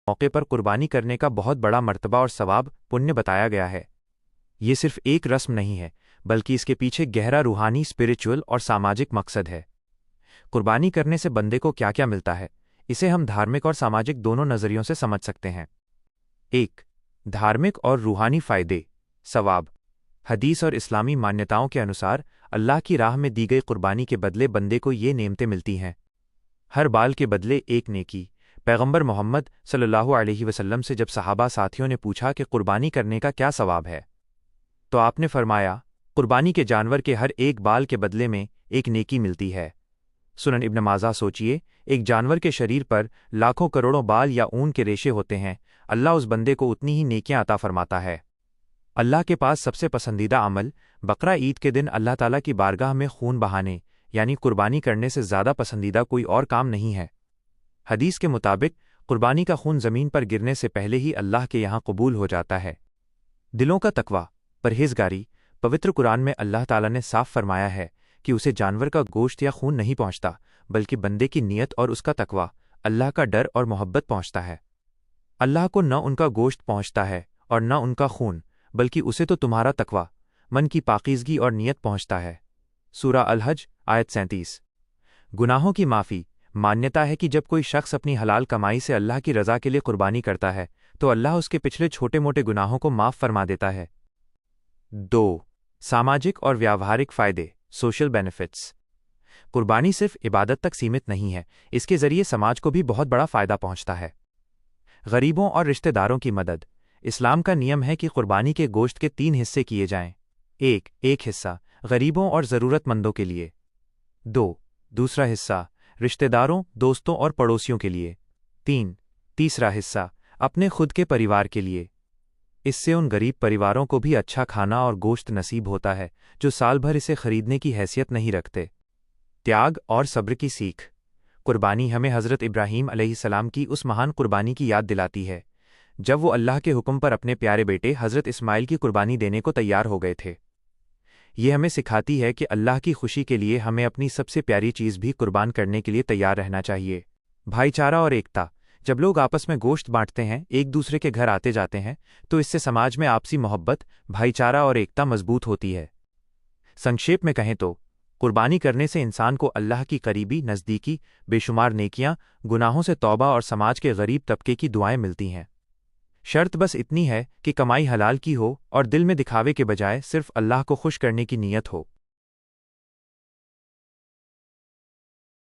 موقع پر قربانی کرنے کا بہت بڑا مرتبہ اور ثواب پنیہ بتایا گیا ہے۔ یہ صرف ایک رسم نہیں ہے، بلکہ اس کے پیچھے گہرا روحانی، اسپرچول اور ساماجک مقصد ہے۔ قربانی کرنے سے بندے کو کیا کیا ملتا ہے، اسے ہم دھارمک اور ساماجک دونوں نظریوں سے سمجھ سکتے ہیں۔ 1. دھارمک اور روحانی فائدے، ثواب۔ حدیث اور اسلامی مانیتاؤں کے انوسار اللہ کی راہ میں دی گئی قربانی کے بدلے بندے کو یہ نعمتیں ملتی ہیں۔ ہر بال کے بدلے ایک نیکی۔ پیغمبر محمد صلی اللہ علیہ وسلم سے جب صحابہ ساتھیوں نے پوچھا کہ قربانی کرنے کا کیا ثواب ہے، تو آپ نے فرمایا، قربانی کے جانور کے ہر ایک بال کے بدلے میں ایک نیکی ملتی ہے۔ سنن ابن ماجہ۔ سوچئے، ایک جانور کے شریر پر لاکھوں کروڑوں بال یا اون کے ریشے ہوتے ہیں، اللہ اس بندے کو اتنی ہی نیکیاں عطا فرماتا ہے۔ اللہ کے پاس سب سے پسندیدہ عمل بقرہ عید کے دن اللہ تعالیٰ کی بارگاہ میں خون بہانے یعنی قربانی کرنے سے زیادہ پسندیدہ کوئی اور کام نہیں ہے۔ حدیث کے مطابق قربانی کا خون زمین پر گرنے سے پہلے ہی اللہ کے یہاں قبول ہو جاتا ہے۔ دلوں کا تقویٰ، پرہیزگاری۔ پوتر قرآن میں اللہ تعالیٰ نے صاف فرمایا ہے کہ اسے جانور کا گوشت یا خون نہیں پہنچتا، بلکہ بندے کی نیت اور اس کا تقویٰ، اللہ کا ڈر اور محبت پہنچتا ہے۔ اللہ کو نہ ان کا گوشت پہنچتا ہے اور نہ ان کا خون، بلکہ اسے تو تمہارا تقویٰ، من کی پاکیزگی اور نیت پہنچتا ہے۔ سورہ الحج آیت 37۔ گناہوں کی معافی۔ مانیتا ہے کہ جب کوئی شخص اپنی حلال کمائی سے اللہ کی رضا کے لیے قربانی کرتا ہے تو اللہ اس کے پچھلے چھوٹے موٹے گناہوں کو معاف فرما دیتا ہے۔ 2. ساماجک اور ویاوہارک فائدے، سوشل بینیفٹس۔ قربانی صرف عبادت تک سیمت نہیں ہے، اس کے ذریعے سماج کو بھی بہت بڑا فائدہ پہنچتا ہے۔ غریبوں اور رشتہ داروں کی مدد۔ اسلام کا نیم ہے کہ قربانی کے گوشت کے 3 حصے کیے جائیں۔ ایک حصہ غریبوں اور ضرورت مندوں کے لیے۔ دوسرا حصہ رشتہ داروں، دوستوں اور پڑوسیوں کے لیے۔ تیسرا حصہ اپنے خود کے پریوار کے لیے۔ اس سے ان غریب پریواروں کو بھی اچھا کھانا اور گوشت نصیب ہوتا ہے جو سال بھر اسے خریدنے کی حیثیت نہیں رکھتے۔ تیاگ اور صبر کی سیکھ۔ قربانی ہمیں حضرت ابراہیم علیہ السلام کی اس مہان قربانی کی یاد دلاتی ہے جب وہ اللہ کے حکم پر اپنے پیارے بیٹے حضرت اسماعیل کی قربانی دینے کو تیار ہو گئے تھے۔ یہ ہمیں سکھاتی ہے کہ اللہ کی خوشی کے لیے ہمیں اپنی سب سے پیاری چیز بھی قربان کرنے کے لیے تیار رہنا چاہیے۔ بھائی چارہ اور ایکتا۔ جب لوگ آپس میں گوشت بانٹتے ہیں، ایک دوسرے کے گھر آتے جاتے ہیں، تو اس سے سماج میں آپسی محبت، بھائی چارہ اور ایکتا مضبوط ہوتی ہے۔ سنکشیپ میں کہیں تو قربانی کرنے سے انسان کو اللہ کی قریبی، نزدیکی، بے شمار نیکیاں، گناہوں سے توبہ اور سماج کے غریب طبقے کی دعائیں ملتی ہیں۔ شرط بس اتنی ہے کہ کمائی حلال کی ہو اور دل میں دکھاوے کے بجائے صرف اللہ کو خوش کرنے کی نیت ہو۔